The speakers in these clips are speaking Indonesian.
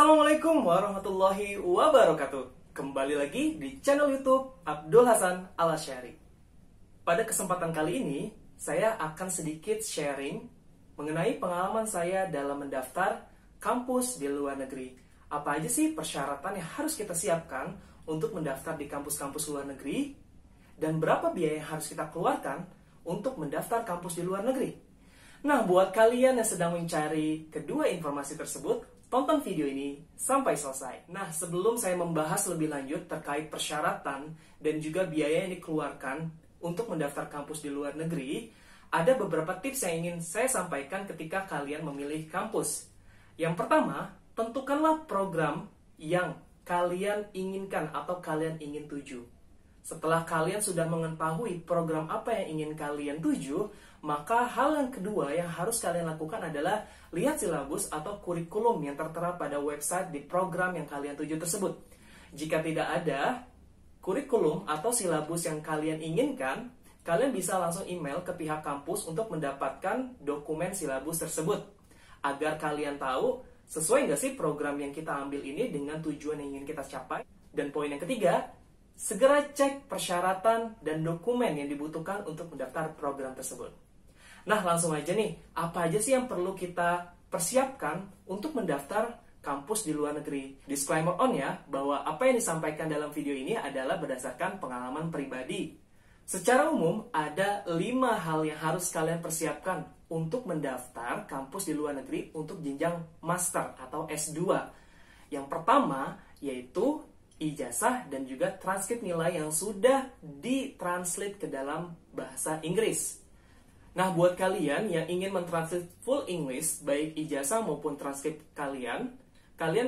Assalamualaikum warahmatullahi wabarakatuh. Kembali lagi di channel YouTube Abdul Hasan Al-Asy'ari. Pada kesempatan kali ini, saya akan sedikit sharing mengenai pengalaman saya dalam mendaftar kampus di luar negeri. Apa aja sih persyaratan yang harus kita siapkan untuk mendaftar di kampus-kampus luar negeri? Dan berapa biaya yang harus kita keluarkan untuk mendaftar kampus di luar negeri? Nah, buat kalian yang sedang mencari kedua informasi tersebut, tonton video ini sampai selesai. Nah, sebelum saya membahas lebih lanjut terkait persyaratan dan juga biaya yang dikeluarkan untuk mendaftar kampus di luar negeri, ada beberapa tips yang ingin saya sampaikan ketika kalian memilih kampus. Yang pertama, tentukanlah program yang kalian inginkan atau kalian ingin tuju. Setelah kalian sudah mengetahui program apa yang ingin kalian tuju, maka hal yang kedua yang harus kalian lakukan adalah lihat silabus atau kurikulum yang tertera pada website di program yang kalian tuju tersebut. Jika tidak ada kurikulum atau silabus yang kalian inginkan, kalian bisa langsung email ke pihak kampus untuk mendapatkan dokumen silabus tersebut. Agar kalian tahu sesuai nggak sih program yang kita ambil ini dengan tujuan yang ingin kita capai. Dan poin yang ketiga, segera cek persyaratan dan dokumen yang dibutuhkan untuk mendaftar program tersebut. Nah, langsung aja nih, apa aja sih yang perlu kita persiapkan untuk mendaftar kampus di luar negeri? Disclaimer on ya, bahwa apa yang disampaikan dalam video ini adalah berdasarkan pengalaman pribadi. Secara umum, ada 5 hal yang harus kalian persiapkan untuk mendaftar kampus di luar negeri untuk jenjang master atau S2. Yang pertama, yaitu ijazah dan juga transkrip nilai yang sudah ditranslate ke dalam bahasa Inggris. Nah, buat kalian yang ingin mentranslate full English, baik ijazah maupun transkrip kalian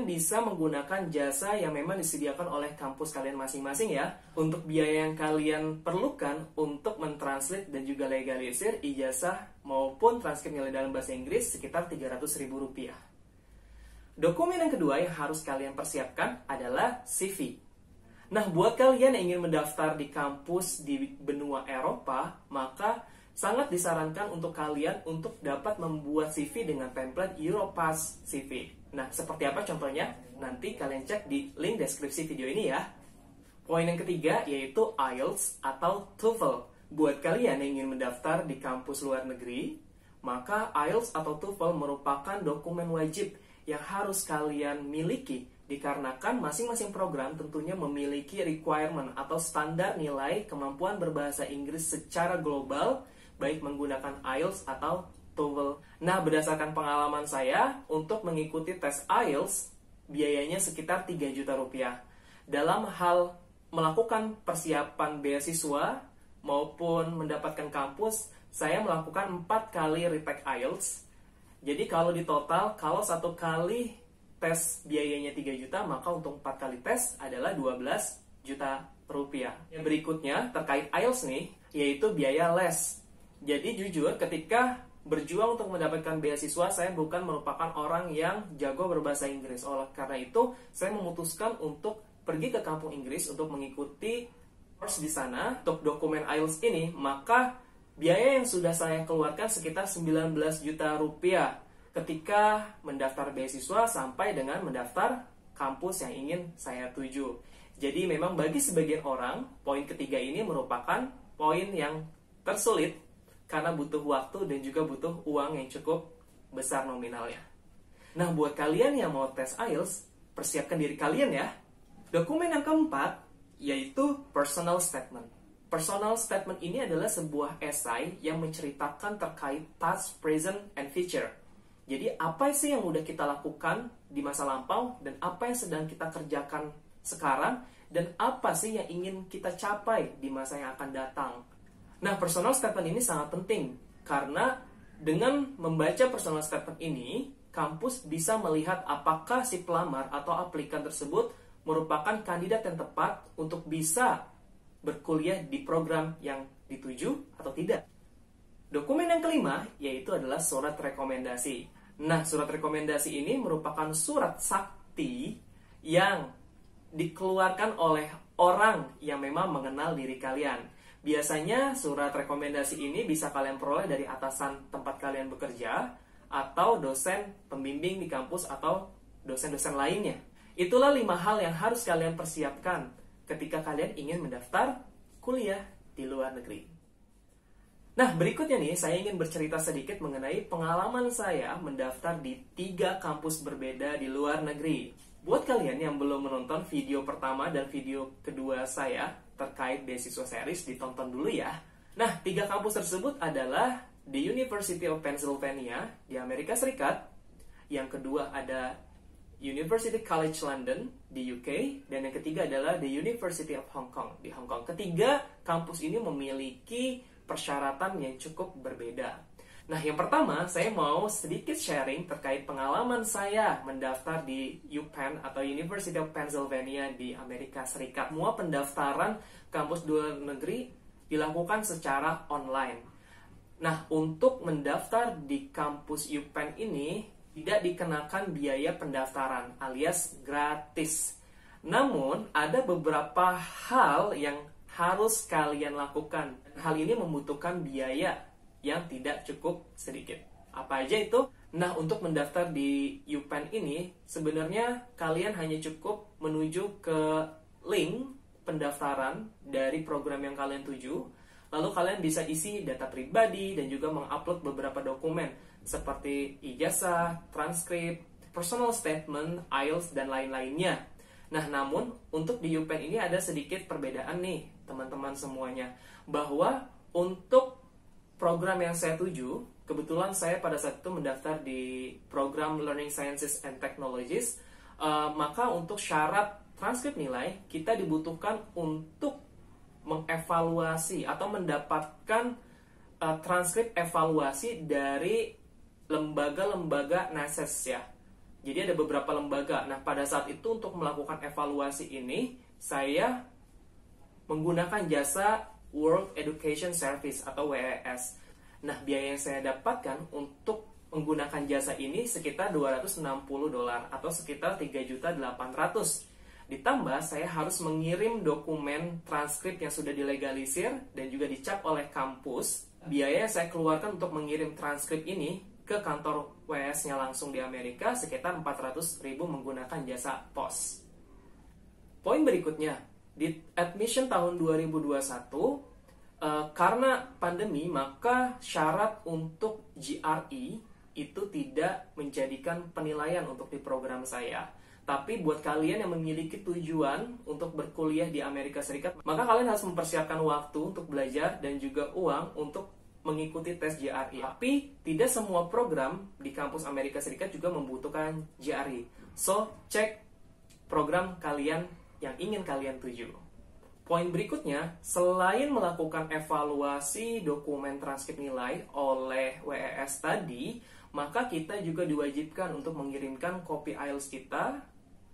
bisa menggunakan jasa yang memang disediakan oleh kampus kalian masing-masing ya. Untuk biaya yang kalian perlukan untuk mentranslate dan juga legalisir ijazah maupun transkrip nilai dalam bahasa Inggris sekitar Rp300.000. Dokumen yang kedua yang harus kalian persiapkan adalah CV. Nah, buat kalian yang ingin mendaftar di kampus di benua Eropa, maka sangat disarankan untuk kalian untuk dapat membuat CV dengan template Europass CV. Nah, seperti apa contohnya? Nanti kalian cek di link deskripsi video ini ya. Poin yang ketiga yaitu IELTS atau TOEFL. Buat kalian yang ingin mendaftar di kampus luar negeri, maka IELTS atau TOEFL merupakan dokumen wajib yang harus kalian miliki dikarenakan masing-masing program tentunya memiliki requirement atau standar nilai kemampuan berbahasa Inggris secara global, baik menggunakan IELTS atau TOEFL. Nah, berdasarkan pengalaman saya, untuk mengikuti tes IELTS, biayanya sekitar Rp3 juta. Dalam hal melakukan persiapan beasiswa maupun mendapatkan kampus, saya melakukan 4 kali retake IELTS. Jadi kalau di total, kalau 1 kali tes biayanya 3 juta, maka untuk 4 kali tes adalah Rp12 juta. Yang berikutnya terkait IELTS nih, yaitu biaya les. Jadi jujur ketika berjuang untuk mendapatkan beasiswa, saya bukan merupakan orang yang jago berbahasa Inggris. Oleh karena itu, saya memutuskan untuk pergi ke kampung Inggris untuk mengikuti course di sana. Untuk dokumen IELTS ini, maka biaya yang sudah saya keluarkan sekitar Rp19 juta ketika mendaftar beasiswa sampai dengan mendaftar kampus yang ingin saya tuju. Jadi memang bagi sebagian orang, poin ketiga ini merupakan poin yang tersulit karena butuh waktu dan juga butuh uang yang cukup besar nominalnya. Nah, buat kalian yang mau tes IELTS, persiapkan diri kalian ya. Dokumen yang keempat yaitu personal statement. Personal statement ini adalah sebuah esai yang menceritakan terkait past, present, and future. Jadi apa sih yang udah kita lakukan di masa lampau dan apa yang sedang kita kerjakan sekarang dan apa sih yang ingin kita capai di masa yang akan datang. Nah, personal statement ini sangat penting karena dengan membaca personal statement ini, kampus bisa melihat apakah si pelamar atau aplikan tersebut merupakan kandidat yang tepat untuk bisa berkuliah di program yang dituju atau tidak. Dokumen yang kelima yaitu adalah surat rekomendasi. Nah, surat rekomendasi ini merupakan surat sakti yang dikeluarkan oleh orang yang memang mengenal diri kalian. Biasanya surat rekomendasi ini bisa kalian peroleh dari atasan tempat kalian bekerja atau dosen pembimbing di kampus atau dosen-dosen lainnya. Itulah 5 hal yang harus kalian persiapkan ketika kalian ingin mendaftar kuliah di luar negeri. Nah, berikutnya nih, saya ingin bercerita sedikit mengenai pengalaman saya mendaftar di 3 kampus berbeda di luar negeri. Buat kalian yang belum menonton video pertama dan video kedua saya terkait beasiswa series, ditonton dulu ya. Nah, 3 kampus tersebut adalah the University of Pennsylvania di Amerika Serikat, yang kedua ada University College London di UK, dan yang ketiga adalah the University of Hong Kong di Hong Kong. Ketiga kampus ini memiliki persyaratan yang cukup berbeda. Nah, yang pertama, saya mau sedikit sharing terkait pengalaman saya mendaftar di UPenn atau University of Pennsylvania di Amerika Serikat. Semua pendaftaran kampus luar negeri dilakukan secara online. Nah, untuk mendaftar di kampus UPenn ini tidak dikenakan biaya pendaftaran alias gratis. Namun, ada beberapa hal yang harus kalian lakukan. Hal ini membutuhkan biaya yang tidak cukup sedikit. Apa aja itu? Nah, untuk mendaftar di UPenn ini, sebenarnya kalian hanya cukup menuju ke link pendaftaran dari program yang kalian tuju. Lalu kalian bisa isi data pribadi dan juga mengupload beberapa dokumen seperti ijazah, transkrip, personal statement, IELTS, dan lain-lainnya. Nah, namun untuk di UPenn ini ada sedikit perbedaan nih, teman-teman semuanya. Bahwa untuk program yang saya tuju, kebetulan saya pada saat itu mendaftar di program Learning Sciences and Technologies, maka untuk syarat transkrip nilai, kita dibutuhkan untuk mengevaluasi atau mendapatkan transkrip evaluasi dari lembaga-lembaga NASES ya. Jadi ada beberapa lembaga. Nah, pada saat itu untuk melakukan evaluasi ini, saya menggunakan jasa World Education Service atau WES. Nah, biaya yang saya dapatkan untuk menggunakan jasa ini sekitar $260 atau sekitar 3.800.000. Ditambah saya harus mengirim dokumen transkrip yang sudah dilegalisir dan juga dicap oleh kampus. Biaya yang saya keluarkan untuk mengirim transkrip ini ke kantor WS-nya langsung di Amerika sekitar 400.000 menggunakan jasa pos. Poin berikutnya, di admission tahun 2021, karena pandemi, maka syarat untuk GRE itu tidak menjadikan penilaian untuk di program saya. Tapi buat kalian yang memiliki tujuan untuk berkuliah di Amerika Serikat, maka kalian harus mempersiapkan waktu untuk belajar dan juga uang untuk mengikuti tes GRE. Tapi tidak semua program di kampus Amerika Serikat juga membutuhkan GRE. So, cek program kalian yang ingin kalian tuju. Poin berikutnya, selain melakukan evaluasi dokumen transkrip nilai oleh WES tadi, maka kita juga diwajibkan untuk mengirimkan kopi IELTS kita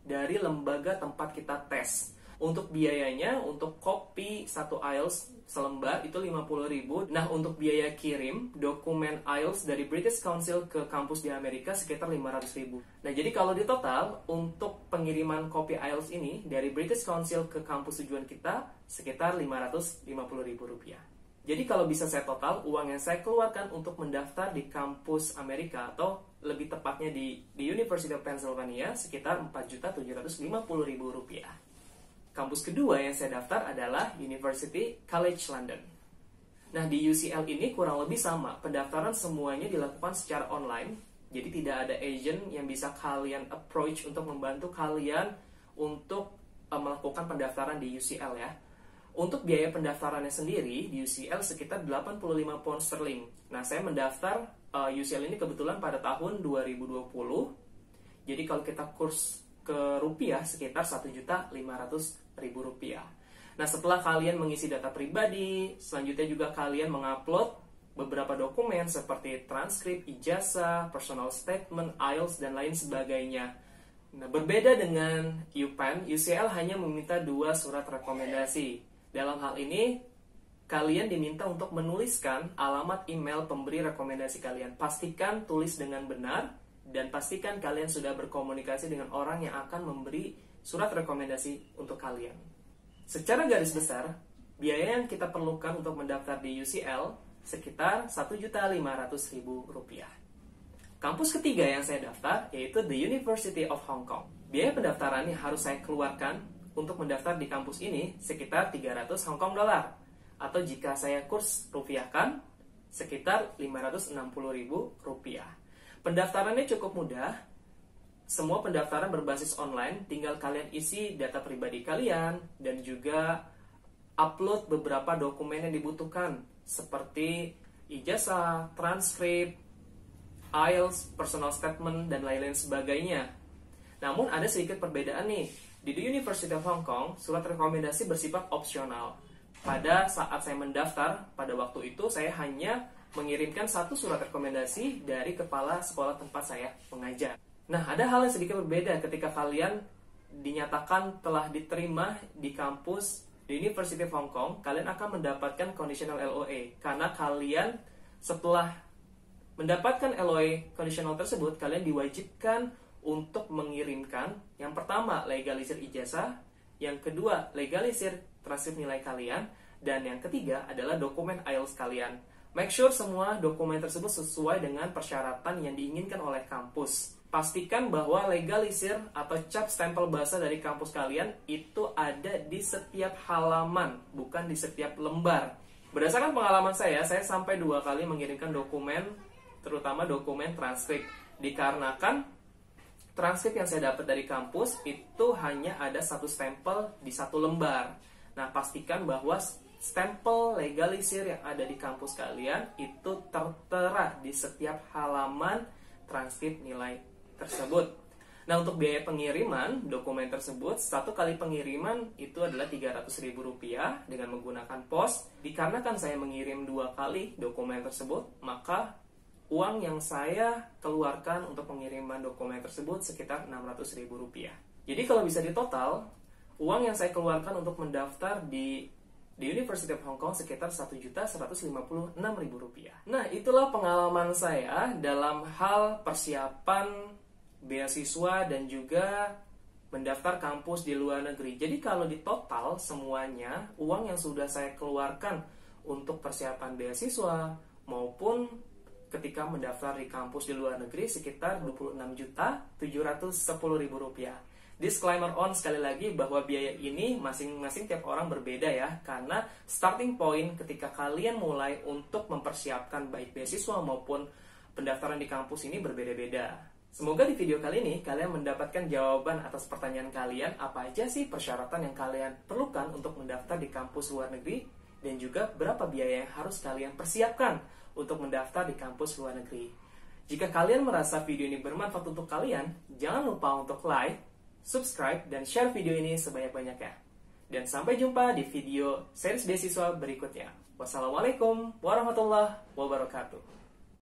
dari lembaga tempat kita tes. Untuk biayanya, untuk kopi 1 IELTS selembar itu 50.000. Nah, untuk biaya kirim dokumen IELTS dari British Council ke kampus di Amerika sekitar 500.000. Nah, jadi kalau di total untuk pengiriman kopi IELTS ini dari British Council ke kampus tujuan kita sekitar 550.000 rupiah. Jadi kalau bisa saya total, uang yang saya keluarkan untuk mendaftar di kampus Amerika atau lebih tepatnya di University of Pennsylvania sekitar 4.750.000 rupiah. Kampus kedua yang saya daftar adalah University College London. Nah, di UCL ini kurang lebih sama. Pendaftaran semuanya dilakukan secara online. Jadi tidak ada agent yang bisa kalian approach untuk membantu kalian untuk melakukan pendaftaran di UCL ya. Untuk biaya pendaftarannya sendiri di UCL sekitar 85 pound sterling. Nah, saya mendaftar UCL ini kebetulan pada tahun 2020. Jadi kalau kita kurs ke rupiah sekitar 1.500.000 rupiah. Nah, setelah kalian mengisi data pribadi, selanjutnya juga kalian mengupload beberapa dokumen seperti transkrip, ijazah, personal statement, IELTS, dan lain sebagainya. Nah, berbeda dengan UPenn, UCL hanya meminta 2 surat rekomendasi. Dalam hal ini, kalian diminta untuk menuliskan alamat email pemberi rekomendasi kalian. Pastikan tulis dengan benar, dan pastikan kalian sudah berkomunikasi dengan orang yang akan memberi surat rekomendasi untuk kalian. Secara garis besar, biaya yang kita perlukan untuk mendaftar di UCL sekitar 1.500.000 rupiah. Kampus ketiga yang saya daftar yaitu The University of Hong Kong. Biaya pendaftaran yang harus saya keluarkan untuk mendaftar di kampus ini sekitar 300 Hong Kong dollar. Atau jika saya kurs rupiahkan, sekitar 560.000 rupiah. Pendaftarannya cukup mudah. Semua pendaftaran berbasis online, tinggal kalian isi data pribadi kalian dan juga upload beberapa dokumen yang dibutuhkan seperti ijazah, transkrip, IELTS, personal statement, dan lain-lain sebagainya. Namun ada sedikit perbedaan nih. Di The University of Hong Kong, surat rekomendasi bersifat opsional. Pada saat saya mendaftar, pada waktu itu saya hanya mengirimkan satu surat rekomendasi dari kepala sekolah tempat saya mengajar. Nah, ada hal yang sedikit berbeda ketika kalian dinyatakan telah diterima di kampus The University of Hong Kong, kalian akan mendapatkan conditional LOA. Karena kalian setelah mendapatkan LOA conditional tersebut, kalian diwajibkan untuk mengirimkan yang pertama legalisir ijazah, yang kedua legalisir transkrip nilai kalian, dan yang ketiga adalah dokumen IELTS kalian. Make sure semua dokumen tersebut sesuai dengan persyaratan yang diinginkan oleh kampus. Pastikan bahwa legalisir atau cap stempel bahasa dari kampus kalian itu ada di setiap halaman, bukan di setiap lembar. Berdasarkan pengalaman saya sampai 2 kali mengirimkan dokumen, terutama dokumen transkrip, dikarenakan transkrip yang saya dapat dari kampus itu hanya ada satu stempel di satu lembar. Nah, pastikan bahwa stempel legalisir yang ada di kampus kalian itu tertera di setiap halaman transkrip nilai tersebut. Nah, untuk biaya pengiriman dokumen tersebut, satu kali pengiriman itu adalah Rp300.000 dengan menggunakan pos. Dikarenakan saya mengirim 2 kali dokumen tersebut, maka uang yang saya keluarkan untuk pengiriman dokumen tersebut sekitar Rp600.000. Jadi kalau bisa ditotal, uang yang saya keluarkan untuk mendaftar di University of Hong Kong sekitar Rp1.156.000. Nah, itulah pengalaman saya dalam hal persiapan beasiswa dan juga mendaftar kampus di luar negeri. Jadi kalau ditotal semuanya, uang yang sudah saya keluarkan untuk persiapan beasiswa maupun ketika mendaftar di kampus di luar negeri sekitar Rp26.710.000. Disclaimer on sekali lagi bahwa biaya ini masing-masing tiap orang berbeda ya, karena starting point ketika kalian mulai untuk mempersiapkan baik beasiswa maupun pendaftaran di kampus ini berbeda-beda. Semoga di video kali ini kalian mendapatkan jawaban atas pertanyaan kalian, apa aja sih persyaratan yang kalian perlukan untuk mendaftar di kampus luar negeri, dan juga berapa biaya yang harus kalian persiapkan untuk mendaftar di kampus luar negeri. Jika kalian merasa video ini bermanfaat untuk kalian, jangan lupa untuk like, subscribe, dan share video ini sebanyak-banyaknya. Dan sampai jumpa di video series beasiswa berikutnya. Wassalamualaikum warahmatullahi wabarakatuh.